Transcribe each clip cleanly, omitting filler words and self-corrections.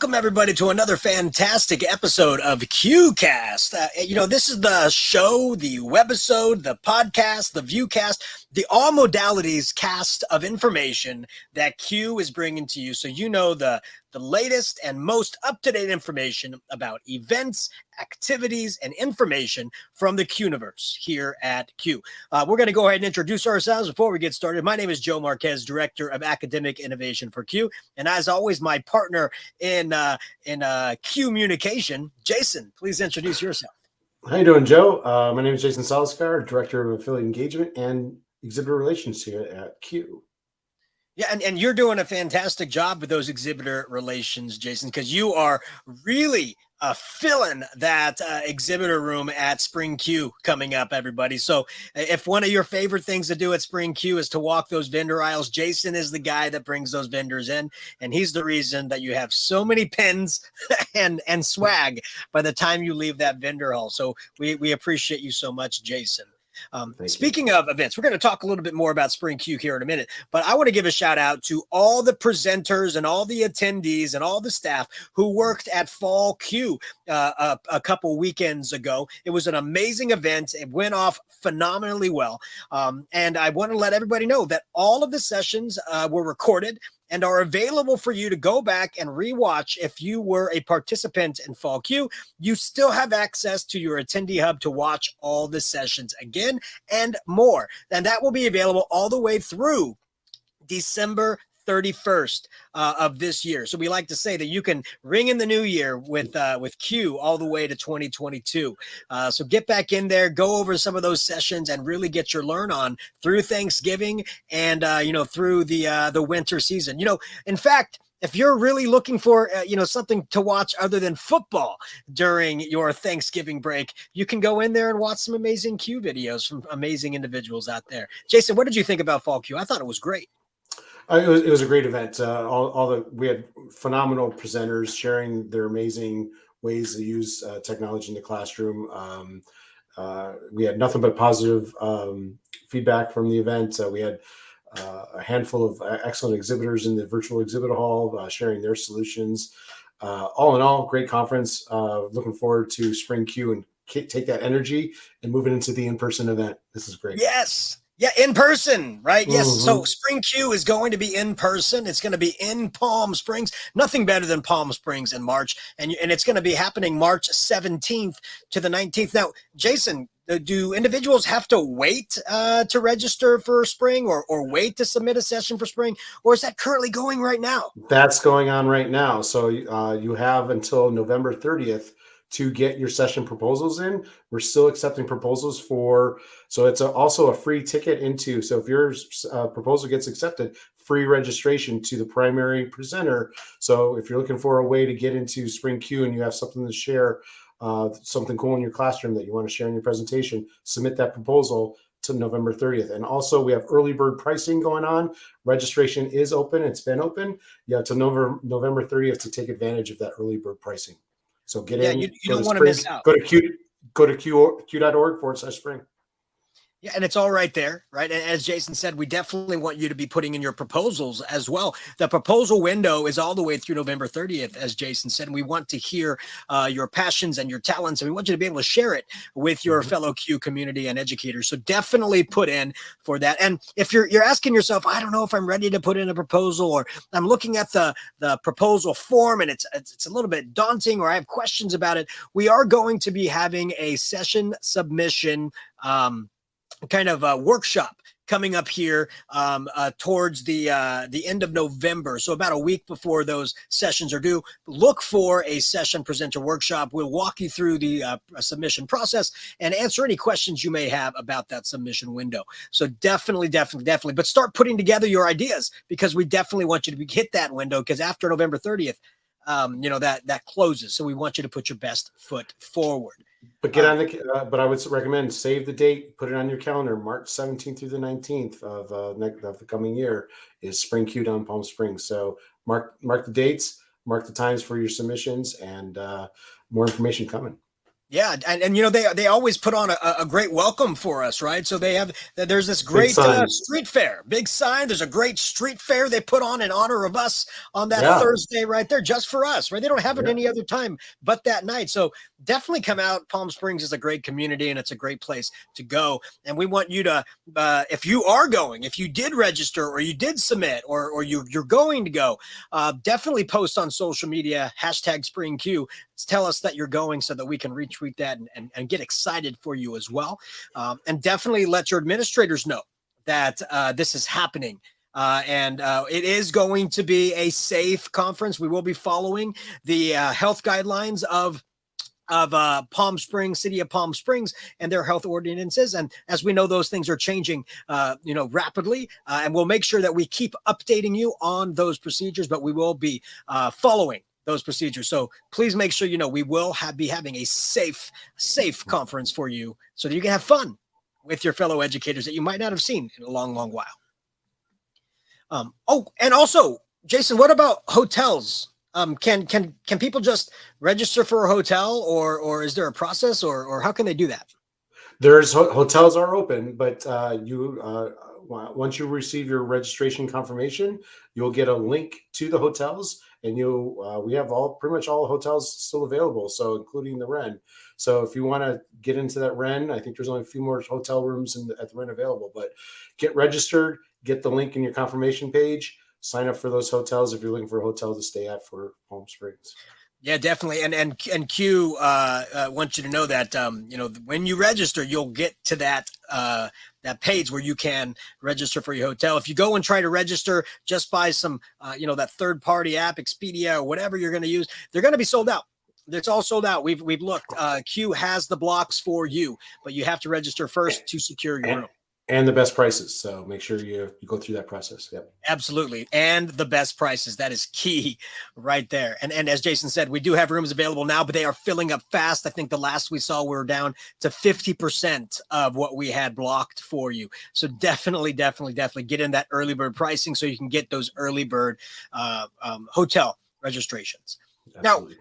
Welcome, everybody, to another fantastic episode of CUEcast. This is the show, the webisode, the podcast, the viewcast, the all modalities cast of information that CUE is bringing to you, so you know the latest and most up-to-date information about events, activities, and information from the CUEniverse here at CUE. We're going to go ahead and introduce ourselves before we get started. My name is Joe Marquez, Director of Academic Innovation for CUE, and as always, my partner in CUEmunication, Jason. Please introduce yourself. How you doing, Joe? My name is Jason Saliskar, Director of Affiliate Engagement and Exhibitor Relations here at CUE. Yeah, and you're doing a fantastic job with those exhibitor relations, Jason, because you are really filling that exhibitor room at Spring CUE coming up, everybody. So if one of your favorite things to do at Spring CUE is to walk those vendor aisles, Jason is the guy that brings those vendors in, and he's the reason that you have so many pins and swag by the time you leave that vendor hall. So we appreciate you so much, Jason. Speaking of events, we're going to talk a little bit more about Spring CUE here in a minute, but I want to give a shout out to all the presenters and all the attendees and all the staff who worked at Fall CUE a couple weekends ago. It was an amazing event. It went off phenomenally well. And I want to let everybody know that all of the sessions were recorded and are available for you to go back and rewatch. If you were a participant in Fall CUE, you still have access to your attendee hub to watch all the sessions again and more. And that will be available all the way through December 31st of this year. So we like to say that you can ring in the new year with CUE all the way to 2022. So get back in there, go over some of those sessions, and really get your learn on through Thanksgiving and through the winter season. In fact, if you're really looking for, something to watch other than football during your Thanksgiving break, you can go in there and watch some amazing CUE videos from amazing individuals out there. Jason, what did you think about Fall CUE? I thought it was great. It was a great event. We had phenomenal presenters sharing their amazing ways to use technology in the classroom. We had nothing but positive feedback from the event. We had a handful of excellent exhibitors in the virtual exhibit hall sharing their solutions. All in all, great conference. Looking forward to Spring CUE and take that energy and move it into the in-person event. This is great. Yes. Yeah, in person, right? Yes. Mm-hmm. So Spring CUE is going to be in person. It's going to be in Palm Springs. Nothing better than Palm Springs in March. And it's going to be happening March 17th to the 19th. Now, Jason, do individuals have to wait to register for Spring or wait to submit a session for Spring? Or is that currently going right now? That's going on right now. So you have until November 30th to get your session proposals in. We're still accepting proposals so it's also a free ticket into, so if your proposal gets accepted, free registration to the primary presenter. So if you're looking for a way to get into Spring CUE and you have something to share, something cool in your classroom that you want to share in your presentation, submit that proposal to November 30th. And also we have early bird pricing going on. Registration is open. It's been open. You have till November 30th to take advantage of that early bird pricing. So get in. You don't want to miss out. Go to CUE.org/spring. Yeah, and it's all right there, right? And as Jason said, we definitely want you to be putting in your proposals as well. The proposal window is all the way through November 30th, as Jason said. And we want to hear your passions and your talents, and we want you to be able to share it with your fellow CUE community and educators. So definitely put in for that. And if you're asking yourself, I don't know if I'm ready to put in a proposal, or I'm looking at the proposal form and it's a little bit daunting, or I have questions about it, we are going to be having a session submission kind of a workshop coming up here towards the end of November. So about a week before those sessions are due, look for a session presenter workshop. We'll walk you through the submission process and answer any questions you may have about that submission window. So definitely. But start putting together your ideas, because we definitely want you to hit that window, because after November 30th, that closes. So we want you to put your best foot forward. But but I would recommend save the date, put it on your calendar. March 17th through the 19th of the coming year is Spring CUE down Palm Springs. So mark the dates, mark the times for your submissions, and more information coming. Yeah, and they always put on a great welcome for us, right? So there's this Big great sign. street fair, big sign. There's a great street fair they put on in honor of us on that Yeah. Thursday right there, just for us, right? They don't have it Yeah. any other time but that night. So definitely come out. Palm Springs is a great community and it's a great place to go. And we want you to, if you are going, if you did register or you did submit or you're going to go, definitely post on social media, #SpringCue. Tell us that you're going so that we can retweet that and get excited for you as well. And definitely let your administrators know that this is happening. And it is going to be a safe conference. We will be following the health guidelines of Palm Springs, City of Palm Springs, and their health ordinances. And as we know, those things are changing, rapidly. And we'll make sure that we keep updating you on those procedures, but we will be following those procedures. So please make sure we will be having a safe conference for you so that you can have fun with your fellow educators that you might not have seen in a long, long while. And also, Jason, what about hotels? Can people just register for a hotel or is there a process or how can they do that? There's hotels are open, but once you receive your registration confirmation, you'll get a link to the hotels, and we have pretty much all hotels still available, so including the Wren. So if you want to get into that Wren, I think there's only a few more hotel rooms at the Wren available, but get registered, get the link in your confirmation page, sign up for those hotels if you're looking for a hotel to stay at for Palm Springs. Yeah, definitely. And CUE wants you to know that, when you register, you'll get to that page where you can register for your hotel. If you go and try to register just by some, that third party app, Expedia or whatever you're going to use, they're going to be sold out. It's all sold out. We've looked. CUE has the blocks for you, but you have to register first to secure your room. And the best prices. So make sure you go through that process. Yep. Absolutely. And the best prices. That is key right there. And as Jason said, we do have rooms available now, but they are filling up fast. I think the last we saw, we were down to 50% of what we had blocked for you. So definitely get in that early bird pricing so you can get those early bird hotel registrations. Absolutely. Now,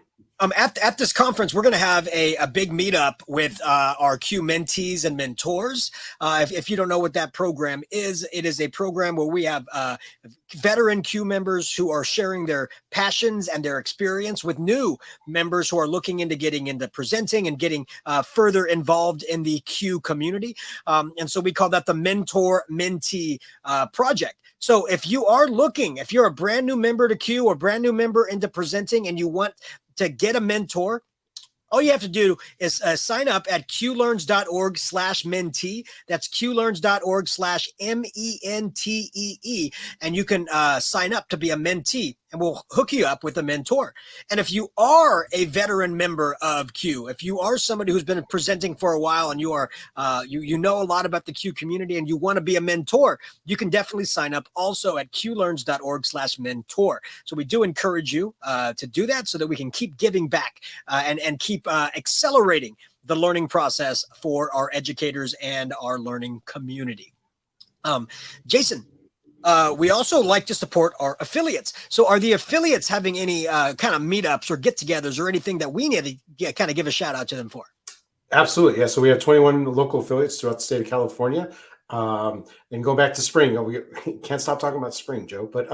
at this conference, we're going to have a big meetup with our CUE mentees and mentors. If you don't know what that program is, it is a program where we have veteran CUE members who are sharing their passions and their experience with new members who are looking into getting into presenting and getting further involved in the CUE community. And so we call that the Mentor-Mentee project. So if you're a brand new member to CUE or brand new member into presenting and you want to get a mentor, all you have to do is sign up at qlearns.org/mentee. That's qlearns.org/mentee. And you can sign up to be a mentee, and we'll hook you up with a mentor. And if you are a veteran member of CUE, if you are somebody who's been presenting for a while and you are you know a lot about the CUE community and you want to be a mentor, you can definitely sign up also at qlearns.org/mentor. So we do encourage you to do that so that we can keep giving back and keep accelerating the learning process for our educators and our learning community. Jason, we also like to support our affiliates. So are the affiliates having any kind of meetups or get-togethers or anything that we need to kind of give a shout out to them for? Absolutely. Yeah. So we have 21 local affiliates throughout the state of California. And go back to spring. We can't stop talking about spring, Joe. But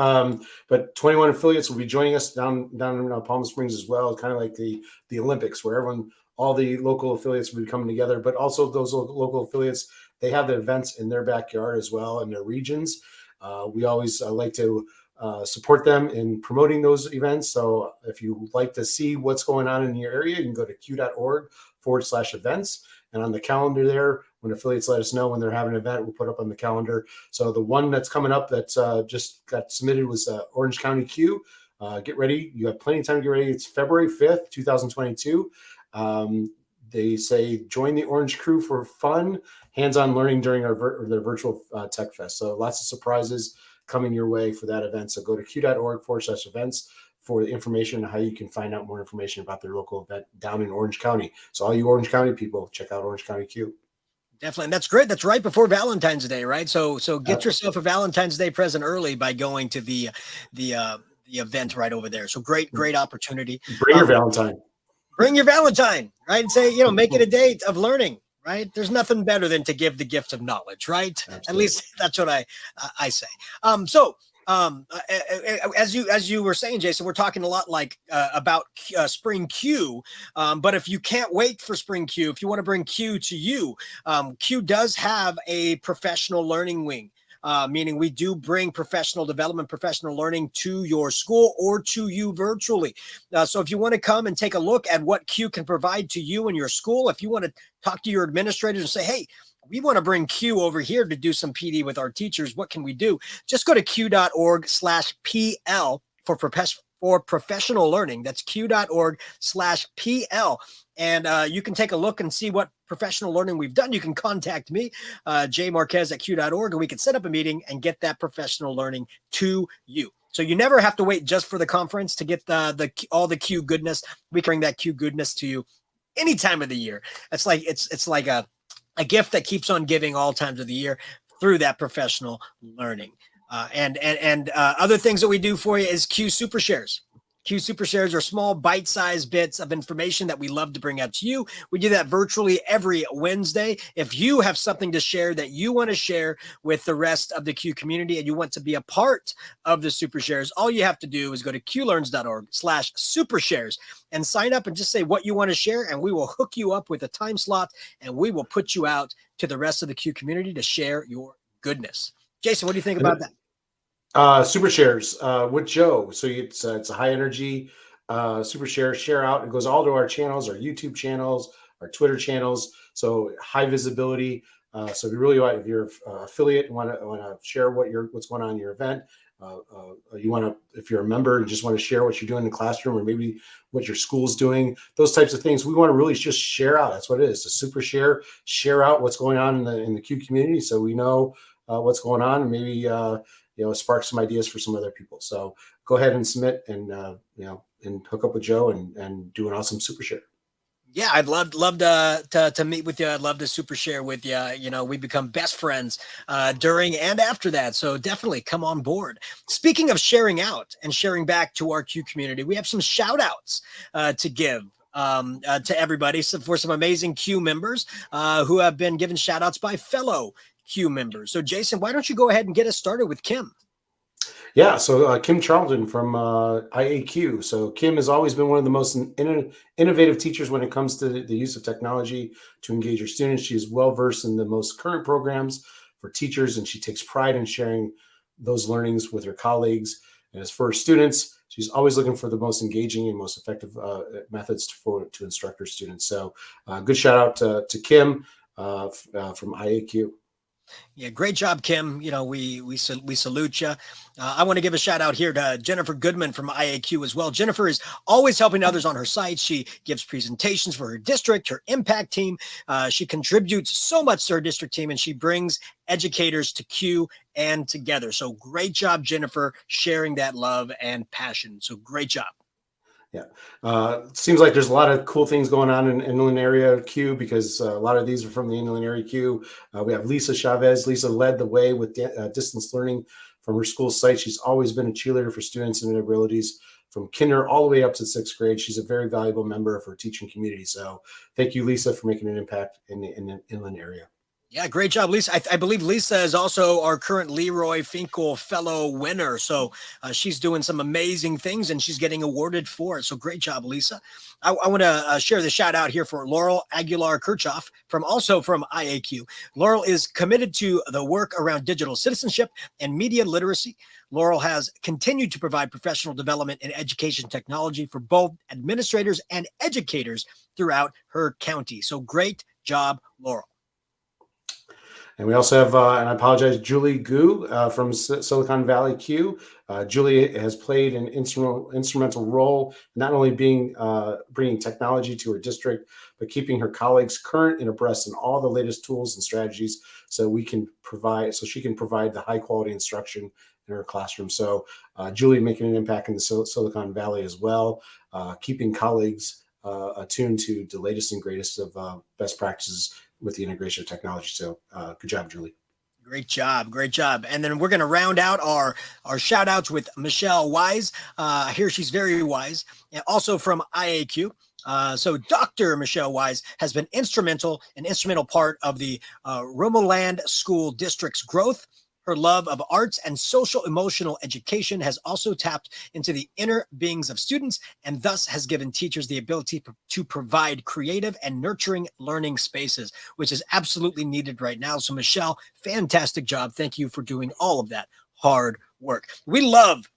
21 affiliates will be joining us down in Palm Springs as well. Kind of like the Olympics, where all the local affiliates will be coming together. But also those local affiliates, they have the events in their backyard as well in their regions. We always like to support them in promoting those events. So if you like to see what's going on in your area, you can go to CUE.org/events. And on the calendar there, when affiliates let us know when they're having an event, we'll put up on the calendar. So the one that's coming up that just got submitted was Orange County CUE. Get ready. You have plenty of time to get ready. It's February 5th, 2022. They say, join the Orange crew for fun, hands-on learning during their Virtual TechFest. So lots of surprises coming your way for that event. So go to CUE.org/events for the information on how you can find out more information about their local event down in Orange County. So all you Orange County people, check out Orange County CUE. Definitely. And that's great. That's right before Valentine's Day, right? So get yourself a Valentine's Day present early by going to the event right over there. So great opportunity. Bring your Valentine. Bring your Valentine, right? And say, make it a date of learning, right? There's nothing better than to give the gift of knowledge, right? Absolutely. At least that's what I say. So as you were saying, Jason, we're talking a lot about Spring CUE, but if you can't wait for Spring CUE, if you want to bring CUE to you, CUE does have a professional learning wing. Meaning we do bring professional development, professional learning to your school or to you virtually. So if you want to come and take a look at what CUE can provide to you and your school, if you want to talk to your administrators and say, hey, we want to bring CUE over here to do some PD with our teachers, what can we do? Just go to CUE.org/PL for professional learning. That's CUE.org/PL. And you can take a look and see what professional learning we've done. You can contact me, Jay Marquez at CUE.org, and we can set up a meeting and get that professional learning to you. So you never have to wait just for the conference to get all the CUE goodness. We can bring that CUE goodness to you any time of the year. It's like a gift that keeps on giving all times of the year through that professional learning. And other things that we do for you is CUE SuperShares. CUE SuperShares are small bite-sized bits of information that we love to bring out to you. We do that virtually every Wednesday. If you have something to share that you want to share with the rest of the CUE community and you want to be a part of the SuperShares, all you have to do is go to QLearns.org/SuperShares and sign up and just say what you want to share, and we will hook you up with a time slot and we will put you out to the rest of the CUE community to share your goodness. Jason, what do you think about that? SuperShares with Joe. So it's a high energy SuperShare share out. It goes all to our channels, our YouTube channels, our Twitter channels. So high visibility. So if you really want, if you're an affiliate and want to share what's going on in your event, if you're a member and just want to share what you're doing in the classroom or maybe what your school's doing, those types of things, we want to really just share out. That's what it is. A share out what's going on in the CUE community, so we know what's going on and maybe spark some ideas for some other people. So go ahead and submit and hook up with Joe and do an awesome SuperShare. Yeah, I'd love to meet with you. I'd love to SuperShare with you. We become best friends during and after that. So definitely come on board. Speaking of sharing out and sharing back to our CUE community, we have some shout outs to give to everybody. So for some amazing CUE members who have been given shout outs by fellow CUE members. So Jason, why don't you go ahead and get us started with Kim? Yeah, so Kim Charlton from IACUE. So Kim has always been one of the most innovative teachers when it comes to the use of technology to engage your students. She is well-versed in the most current programs for teachers, and she takes pride in sharing those learnings with her colleagues. And as for her students, she's always looking for the most engaging and most effective methods to instruct her students. So good shout out to Kim from IACUE. Yeah, great job, Kim. We salute you. I want to give a shout out here to Jennifer Goodman from IACUE as well. Jennifer is always helping others on her site. She gives presentations for her district, her impact team. She contributes so much to her district team, and she brings educators to CUE and together. So great job, Jennifer, sharing that love and passion. So great job. Yeah. Seems like there's a lot of cool things going on in Inland Area CUE because a lot of these are from the Inland Area CUE. We have Lisa Chavez. Lisa led the way with distance learning from her school site. She's always been a cheerleader for students and their abilities from kinder all the way up to 6th grade. She's a very valuable member of her teaching community. So thank you, Lisa, for making an impact in the Inland Area. Yeah, great job, Lisa. I believe Lisa is also our current Leroy Finkel Fellow winner. So she's doing some amazing things and she's getting awarded for it. So great job, Lisa. I want to share the shout out here for Laurel Aguilar Kirchoff from IACUE. Laurel is committed to the work around digital citizenship and media literacy. Laurel has continued to provide professional development in education technology for both administrators and educators throughout her county. So great job, Laurel. And we also have, and I apologize, Julie Gu from Silicon Valley CUE. Julie has played an instrumental role, not only bringing technology to her district, but keeping her colleagues current and abreast in all the latest tools and strategies so she can provide the high quality instruction in her classroom. So Julie making an impact in the Silicon Valley as well, keeping colleagues attuned to the latest and greatest of best practices with the integration of technology. So good job, Julie. Great job. Great job. And then we're going to round out our shout outs with Michelle Wise. Here she's very wise. And also from IACUE. So Dr. Michelle Wise has been an instrumental part of the Romoland School District's growth. Her love of arts and social emotional education has also tapped into the inner beings of students and thus has given teachers the ability to provide creative and nurturing learning spaces, which is absolutely needed right now. So Michelle, fantastic job. Thank you for doing all of that hard work. We love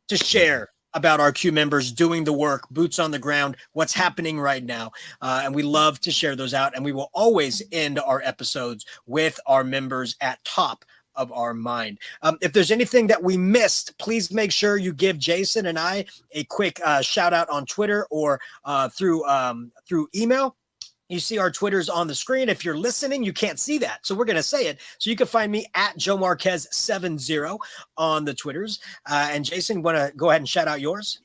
to share about our CUE members doing the work, boots on the ground, what's happening right now. And we love to share those out. And we will always end our episodes with our members at top of our mind. If there's anything that we missed, please make sure you give Jason and I a quick shout out on Twitter or through email. You see our Twitters on the screen. If you're listening, you can't see that. So we're going to say it. So you can find me at Joe Marquez70 on the Twitters. And Jason, want to go ahead and shout out yours?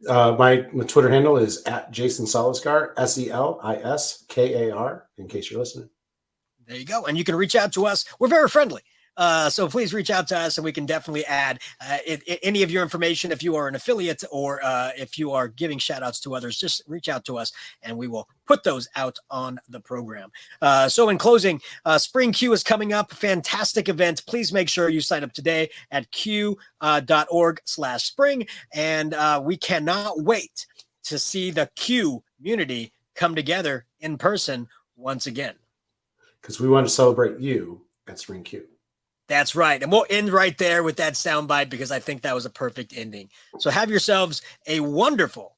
My Twitter handle is at Jason Soliskar, Seliskar, in case you're listening. There you go. And you can reach out to us. We're very friendly. So please reach out to us and we can definitely add any of your information. If you are an affiliate or if you are giving shout outs to others, just reach out to us and we will put those out on the program. So in closing, Spring CUE is coming up. Fantastic event. Please make sure you sign up today at CUE.org/spring. And we cannot wait to see the CUE community come together in person once again. Because we want to celebrate you at Spring CUE. That's right. And we'll end right there with that soundbite because I think that was a perfect ending. So have yourselves a wonderful